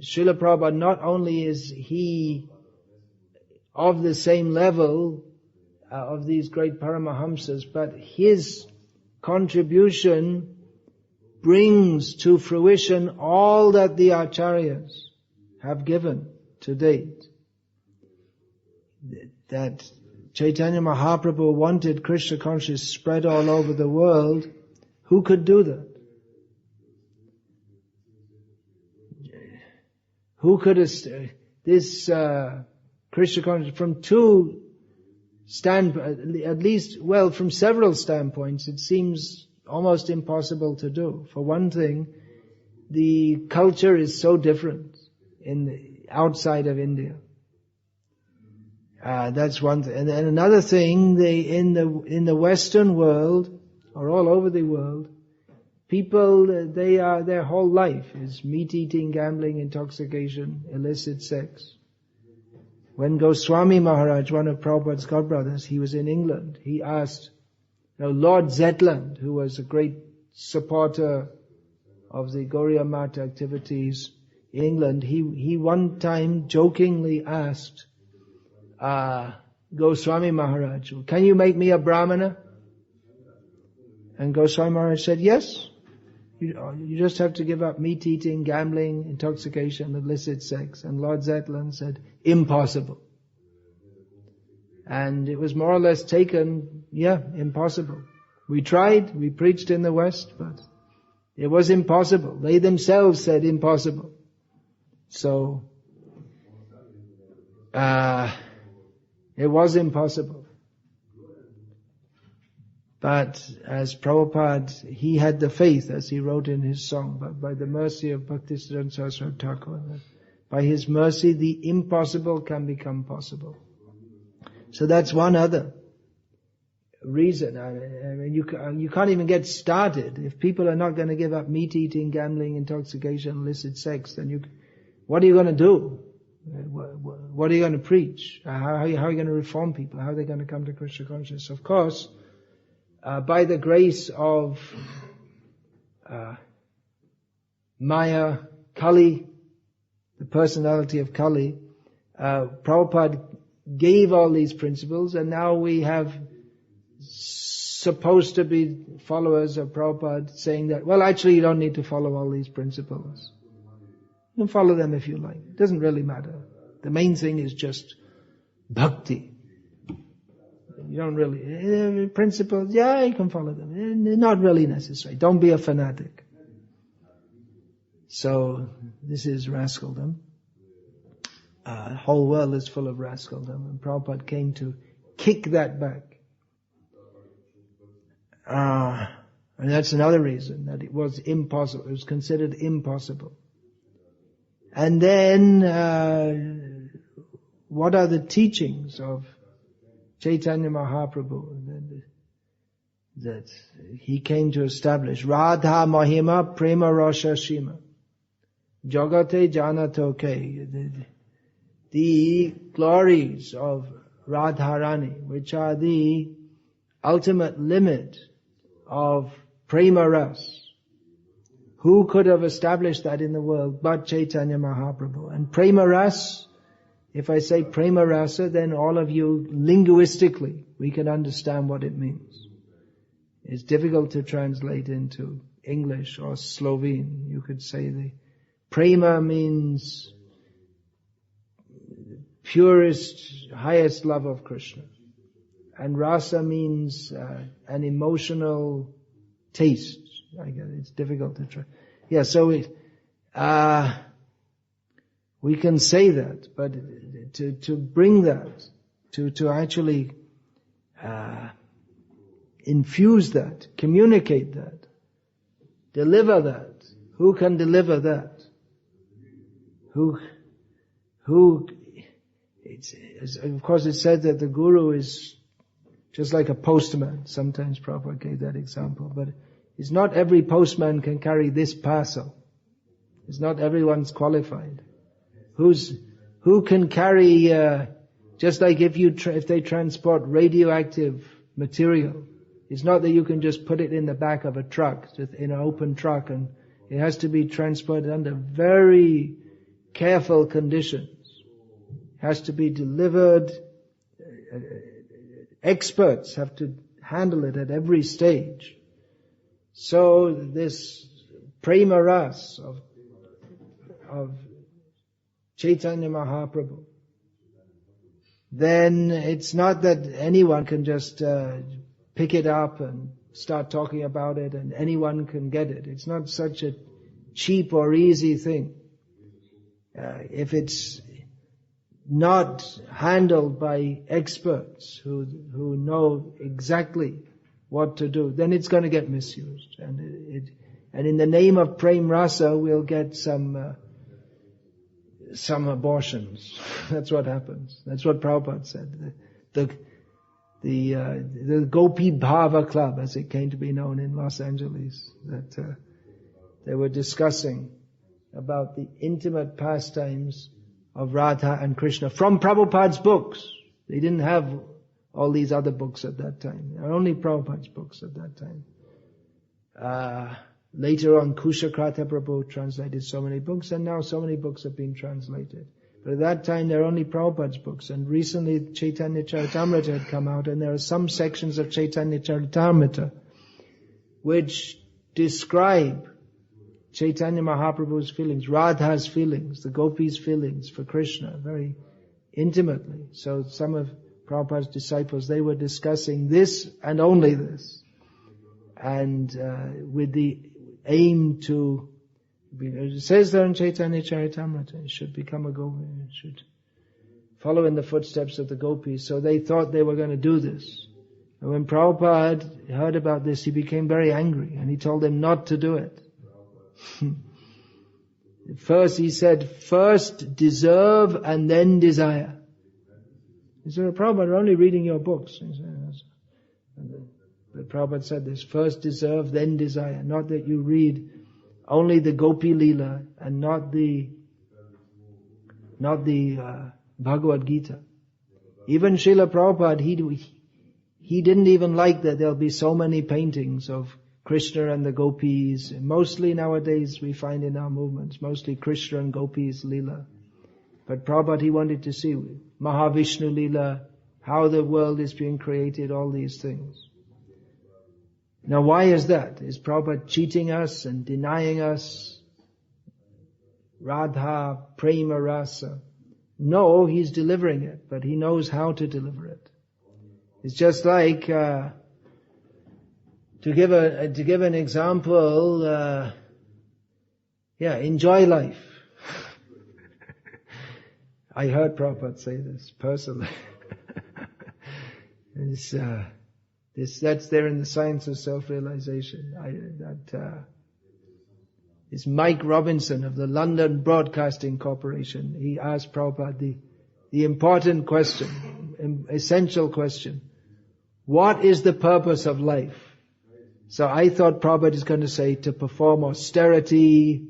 Srila Prabhupada, not only is he of the same level of these great Paramahamsas, but his contribution brings to fruition all that the Acharyas have given to date. That Chaitanya Mahaprabhu wanted Krishna consciousness spread all over the world. Who could do that? Who could this Krishna consciousness from two at least, well, from several standpoints, it seems almost impossible to do. For one thing, the culture is so different outside of India. That's one thing. And another thing, in the Western world, or all over the world, people, their whole life is meat eating, gambling, intoxication, illicit sex. When Goswami Maharaj, one of Prabhupada's godbrothers, he was in England, he asked, Lord Zetland, who was a great supporter of the Gauriya Math activities in England, he one time jokingly asked Goswami Maharaj, can you make me a Brahmana? And Goswami Maharaj said, yes. You just have to give up meat eating, gambling, intoxication, illicit sex. And Lord Zetland said, impossible. And it was more or less taken, impossible. We tried, we preached in the West, but it was impossible. They themselves said impossible. So, it was impossible. But as Prabhupada, he had the faith, as he wrote in his song, but by the mercy of Bhaktisiddhanta Saraswati Thakur, by his mercy the impossible can become possible. So that's one other reason. I mean, you can't even get started. If people are not going to give up meat eating, gambling, intoxication, illicit sex, then what are you going to do? What are you going to preach? How are you going to reform people? How are they going to come to Krishna consciousness? Of course, by the grace of Maya, Kali, the personality of Kali, Prabhupada gave all these principles, and now we have supposed to be followers of Prabhupada saying that, well, actually you don't need to follow all these principles. You can follow them if you like. It doesn't really matter. The main thing is just bhakti. You don't really, principles, you can follow them. They're not really necessary. Don't be a fanatic. So, this is rascaldom. The whole world is full of rascaldom, and Prabhupada came to kick that back. And that's another reason that it was impossible. It was considered impossible. And then, what are the teachings of Chaitanya Mahaprabhu that he came to establish? Radha Mahima Prema Rasha Shima Jagate Janatoke. The glories of Radharani, which are the ultimate limit of Prema Ras. Who could have established that in the world but Chaitanya Mahaprabhu? And Prema Ras, if I say Prema Rasa, then all of you, linguistically, we can understand what it means. It's difficult to translate into English or Slovene. You could say the Prema means purest, highest love of Krishna. And Rasa means an emotional taste. I guess it's difficult to try. So we can say that, but to bring that, to actually infuse that, communicate that, deliver that. Who can deliver that? Of course it's said that the Guru is just like a postman. Sometimes Prabhupada gave that example, but it's not every postman can carry this parcel. It's not everyone's qualified. Who can carry, just like if they transport radioactive material, it's not that you can just put it in the back of a truck, just in an open truck, and it has to be transported under very careful conditions. It has to be delivered. Experts have to handle it at every stage. So this prema ras of Chaitanya Mahaprabhu, then it's not that anyone can just pick it up and start talking about it and anyone can get it. It's not such a cheap or easy thing. If it's not handled by experts who know exactly what to do, then it's going to get misused. And in the name of Prem Rasa, we'll get some abortions. That's what happens. That's what Prabhupada said. The Gopi Bhava Club, as it came to be known in Los Angeles, that they were discussing about the intimate pastimes of Radha and Krishna from Prabhupada's books. They didn't have all these other books at that time. There were only Prabhupada's books at that time. Later on, Kushakrata Prabhu translated so many books, and now so many books have been translated. But at that time, there were only Prabhupada's books, and recently Chaitanya Charitamrita had come out, and there are some sections of Chaitanya Charitamrita which describe Chaitanya Mahaprabhu's feelings, Radha's feelings, the gopis' feelings for Krishna very intimately. So some of Prabhupada's disciples, they were discussing this and only this. And with the aim to, it says there in Chaitanya Charitamrita, it should become a gopi, it should follow in the footsteps of the gopis. So they thought they were going to do this. And when Prabhupada heard about this, he became very angry and he told them not to do it. First, he said, first deserve and then desire. He said, Prabhupada, we're only reading your books. But Prabhupada said this, first deserve, then desire. Not that you read only the Gopi Leela and not the Bhagavad Gita. Even Srila Prabhupada, he didn't even like that there'll be so many paintings of Krishna and the gopis. Mostly nowadays we find in our movements, mostly Krishna and gopis Leela. But Prabhupada, he wanted to see Mahavishnu Leela, how the world is being created, all these things. Now why is that? Is Prabhupada cheating us and denying us Radha, Prema Rasa? No, he's delivering it, but he knows how to deliver it. It's just like, to give an example, enjoy life. I heard Prabhupada say this personally. That's there in the Science of Self-Realization. It's Mike Robinson of the London Broadcasting Corporation. He asked Prabhupada the important question, essential question. What is the purpose of life? So I thought Prabhupada is going to say to perform austerity,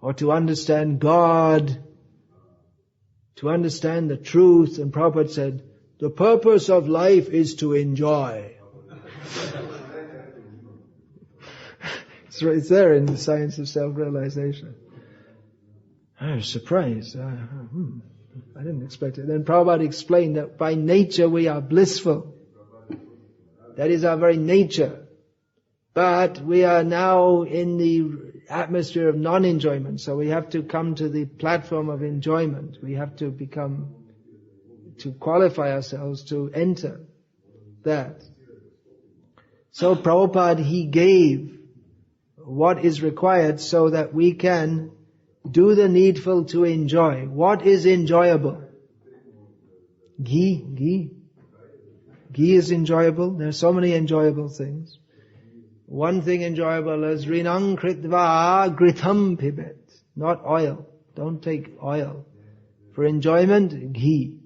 or to understand God, to understand the truth. And Prabhupada said, the purpose of life is to enjoy. It's there in the Science of Self-Realization. I was surprised. I didn't expect it. Then Prabhupada explained that by nature we are blissful. That is our very nature. But we are now in the atmosphere of non-enjoyment, so we have to come to the platform of enjoyment. We have to qualify ourselves to enter that. So Prabhupada, he gave what is required so that we can do the needful to enjoy. What is enjoyable? Ghee. Ghee is enjoyable. There are so many enjoyable things. One thing enjoyable is rinang kritva gritham pibet. Not oil. Don't take oil. For enjoyment, ghee.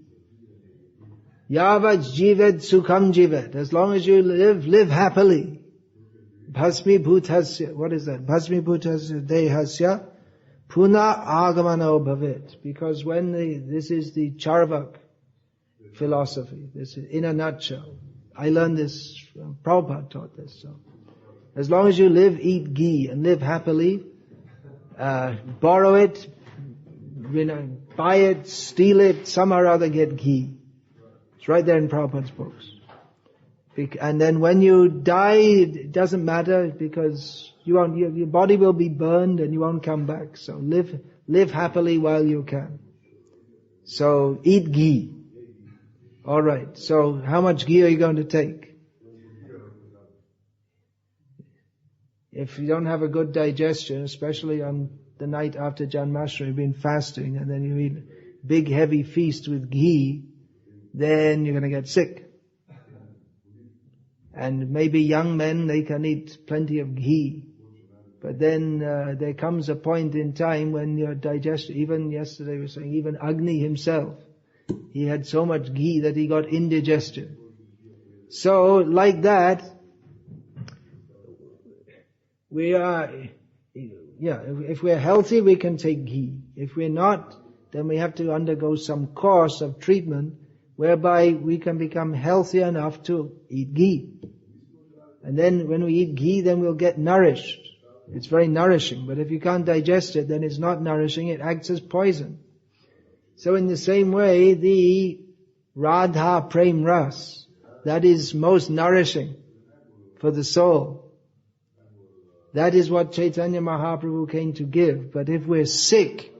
Yavat jivet sukham jivet. As long as you live happily. Bhasmi bhutasya. What is that? Bhasmi bhutasya dehasya puna agamano bhavet. Because this is the Charvak philosophy. This is in a nutshell. I learned this, Prabhupada taught this. So, as long as you eat ghee and live happily, borrow it, buy it, steal it, somehow or other get ghee. It's right there in Prabhupada's books. And then when you die, it doesn't matter because your body will be burned and you won't come back. So live happily while you can. So eat ghee. Alright, so how much ghee are you going to take? If you don't have a good digestion, especially on the night after Janmashtami, you've been fasting and then you eat big heavy feast with ghee, then you're going to get sick. And maybe young men, they can eat plenty of ghee. But then there comes a point in time when your digestion, even yesterday we were saying, even Agni himself, he had so much ghee that he got indigestion. So like that, if we're healthy, we can take ghee. If we're not, then we have to undergo some course of treatment whereby we can become healthy enough to eat ghee. And then when we eat ghee, then we'll get nourished. It's very nourishing. But if you can't digest it, then it's not nourishing. It acts as poison. So in the same way, the Radha Prem Ras, that is most nourishing for the soul. That is what Chaitanya Mahaprabhu came to give. But if we're sick,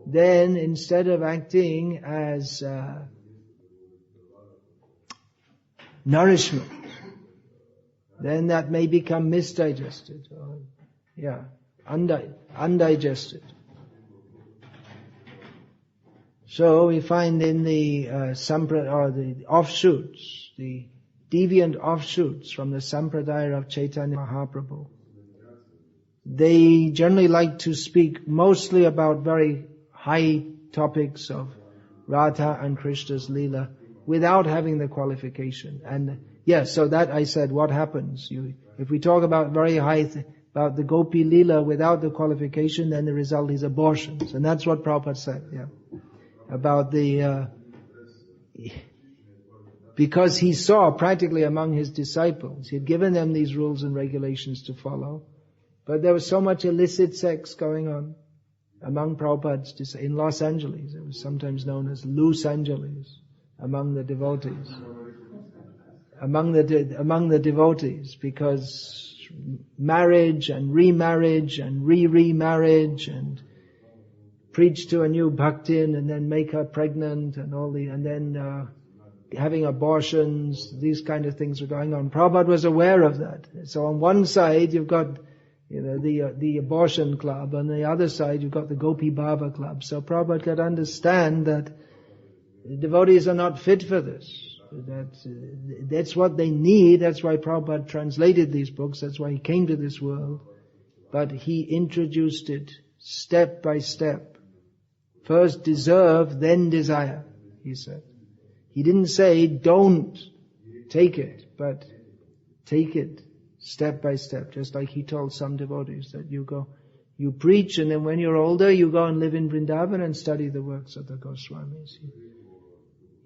then instead of acting as nourishment, then that may become misdigested, or undigested. So we find in the the offshoots, the deviant offshoots from the Sampradaya of Chaitanya Mahaprabhu, they generally like to speak mostly about very high topics of Radha and Krishna's Leela without having the qualification. And so that I said, what happens? If we talk about very high about the Gopi Leela without the qualification, then the result is abortions. And that's what Prabhupada said, about because he saw practically among his disciples, he had given them these rules and regulations to follow, but there was so much illicit sex going on among Prabhupada's in Los Angeles. It was sometimes known as Los Angeles among the devotees. Among the devotees, because marriage and remarriage and remarriage and preach to a new bhaktin and then make her pregnant and then having abortions, these kind of things were going on. Prabhupada was aware of that. So on one side you've got the abortion club, on the other side you've got the Gopi Baba club. So Prabhupada could understand that the devotees are not fit for this. That's what they need. That's why Prabhupada translated these books. That's why he came to this world. But he introduced it step by step. First deserve, then desire, he said. He didn't say don't take it, but take it step by step. Just like he told some devotees that you preach, and then when you're older, you go and live in Vrindavan and study the works of the Goswamis.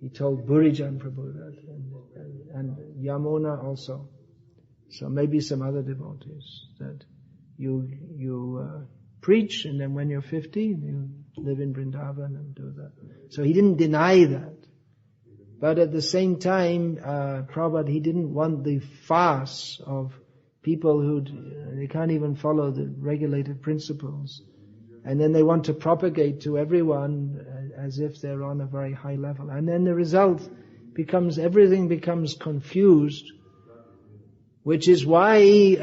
He told Burijan Prabhu that, and Yamuna also. So maybe some other devotees, that you preach, and then when you're 50, you live in Vrindavan and do that. So he didn't deny that. But at the same time, Prabhupada, he didn't want the farce of people they can't even follow the regulated principles. And then they want to propagate to everyone as if they're on a very high level. And then the result everything becomes confused, which is why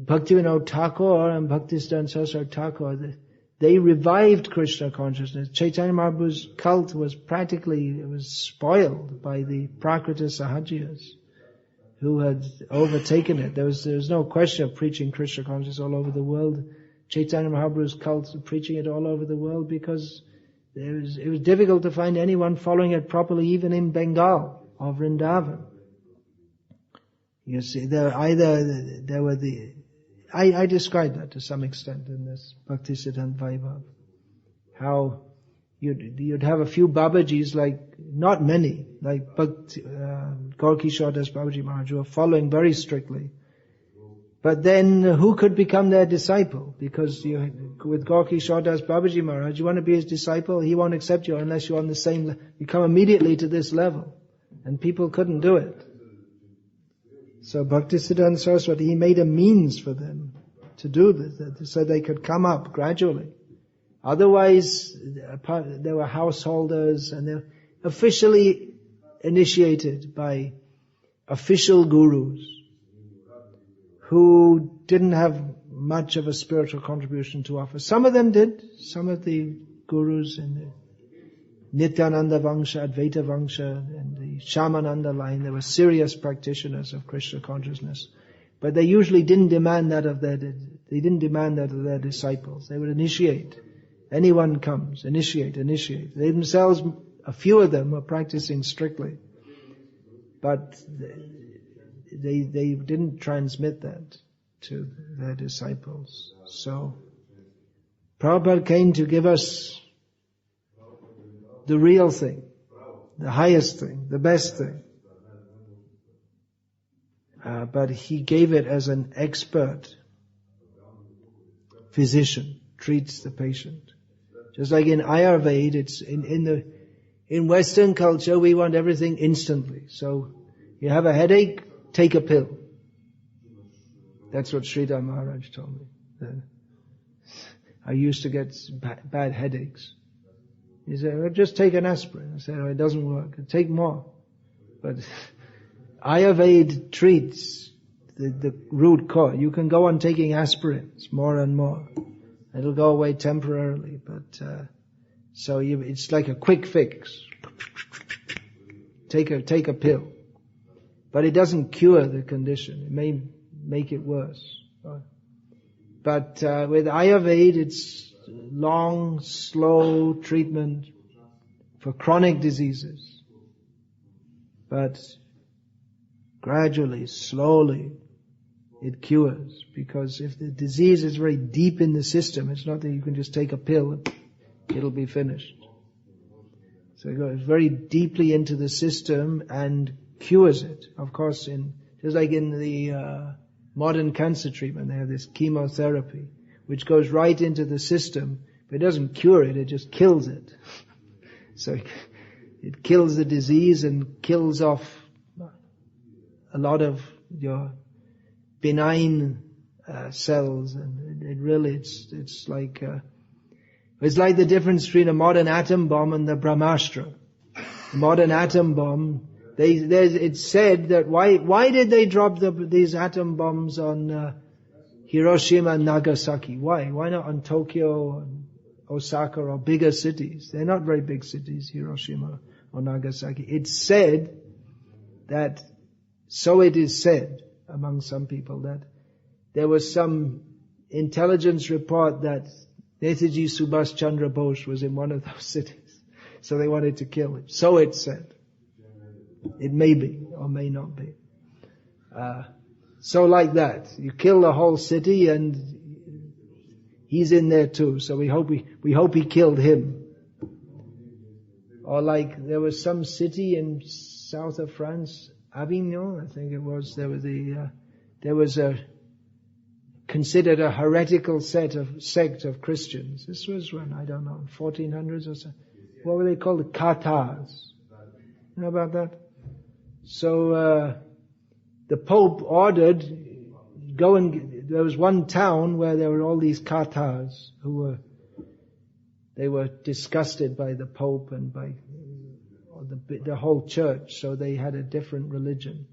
Bhaktivinoda Thakur and Bhaktisiddhanta Saraswati Thakur, they revived Krishna consciousness. Chaitanya Mahaprabhu's cult was spoiled by the Prakrita Sahajiyas who had overtaken it. There was no question of preaching Krishna consciousness all over the world. Chaitanya Mahaprabhu's cult preaching it all over the world because it was difficult to find anyone following it properly, even in Bengal or Vrindavan. You see, I described that to some extent in this Bhaktisiddhanta Vaibhav. How you'd have a few Babajis, not many, like Gaur Kishore Das Babaji Maharaj, who are following very strictly. But then who could become their disciple? Because with Gorky Shordas Babaji Maharaj, you want to be his disciple, he won't accept you unless you're on the same you come immediately to this level. And people couldn't do it. So Bhaktisiddhanta Saraswati, he made a means for them to do this, so they could come up gradually. Otherwise, there were householders and they were officially initiated by official gurus who didn't have much of a spiritual contribution to offer. Some of them did. Some of the gurus in the Nityananda Vangsha, Advaita Vangsha, and the Shamananda line, they were serious practitioners of Krishna consciousness. But they usually didn't demand that of their disciples. They would initiate. Anyone comes, initiate. They themselves, a few of them were practicing strictly. But they didn't transmit that to their disciples. So Prabhupada came to give us the real thing, the highest thing, the best thing. But he gave it as an expert physician treats the patient. Just like in Ayurveda, it's in Western culture, we want everything instantly. So you have a headache, take a pill. That's what Sridhar Maharaj told me. I used to get bad headaches. He said, well, just take an aspirin. I said, oh, it doesn't work. Take more. But Ayurveda treats the root cause. You can go on taking aspirins more and more. It'll go away temporarily, but it's like a quick fix. Take a pill. But it doesn't cure the condition. It may make it worse. But with Ayurveda, it's long, slow treatment for chronic diseases. But gradually, slowly, it cures. Because if the disease is very deep in the system, it's not that you can just take a pill and it'll be finished. So it goes very deeply into the system and cures it. Of course, just like in the modern cancer treatment, they have this chemotherapy, which goes right into the system, but it doesn't cure it, it just kills it. So it kills the disease and kills off a lot of your benign cells, and it's like the difference between a modern atom bomb and the Brahmastra. The modern atom bomb, it's said that why did they drop these atom bombs on Hiroshima and Nagasaki? Why not on Tokyo and Osaka or bigger cities? They're not very big cities, Hiroshima or Nagasaki. It's said that, so it is said among some people, that there was some intelligence report that Netaji Subhash Chandra Bose was in one of those cities. So they wanted to kill him. So it's said. It may be or may not be. So like that. You kill the whole city and he's in there too. So we hope he killed him. Or like there was some city in south of France, Avignon, I think it was, there was considered a heretical sect of Christians. This was when, I don't know, 1400s or so. What were they called? The Cathars. You know about that? So, the Pope ordered, there was one town where there were all these Cathars they were disgusted by the Pope and by the whole church, so they had a different religion,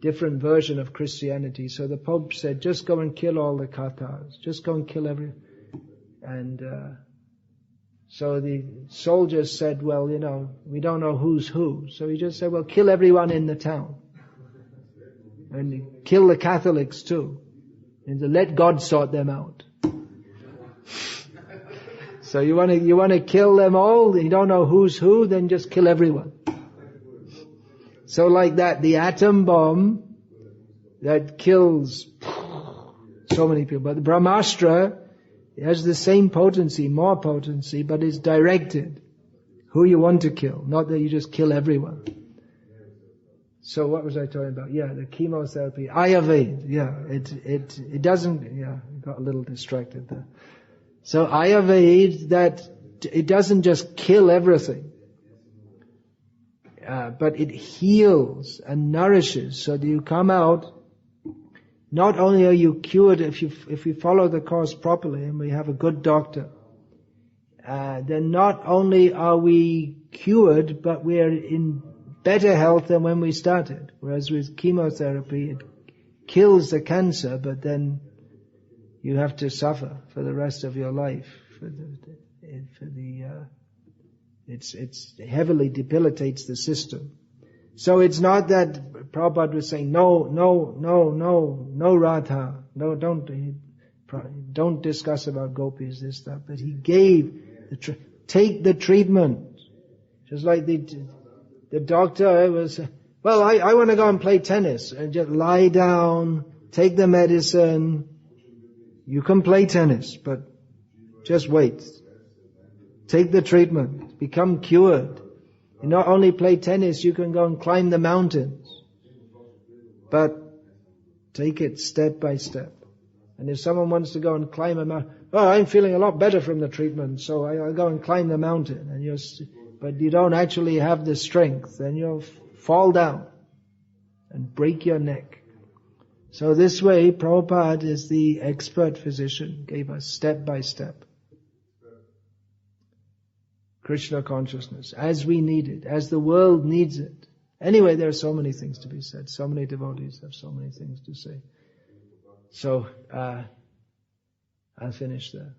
different version of Christianity. So the Pope said, just go and kill all the Cathars, just go and kill and so the soldiers said, well, we don't know who's who. So he just said, well, kill everyone in the town. And kill the Catholics too. And let God sort them out. So you want to kill them all, you don't know who's who, then just kill everyone. So like that, the atom bomb that kills so many people. But the Brahmastra, it has the same potency, more potency, but it's directed who you want to kill, not that you just kill everyone. So what was I talking about? Yeah, the chemotherapy, Ayurveda. Yeah, it doesn't. Yeah, I got a little distracted there. So Ayurveda, that it doesn't just kill everything, but it heals and nourishes. So that you come out. Not only are you cured if you follow the course properly, and we have a good doctor, then not only are we cured, but we are in better health than when we started. Whereas with chemotherapy, it kills the cancer, but then you have to suffer for the rest of your life. It heavily debilitates the system. So it's not that Prabhupada was saying, no, Radha, no, don't discuss about gopis, this, that, but he gave, take the treatment. Just like the doctor was, well, I want to go and play tennis, and just lie down, take the medicine, you can play tennis, but just wait. Take the treatment, become cured. You not only play tennis, you can go and climb the mountains. But take it step by step. And if someone wants to go and climb a mountain, I'm feeling a lot better from the treatment, so I'll go and climb the mountain. But you don't actually have the strength, then you'll fall down and break your neck. So this way, Prabhupada is the expert physician, gave us step by step Krishna consciousness, as we need it, as the world needs it. Anyway, there are so many things to be said. So many devotees have so many things to say. So, I'll finish there.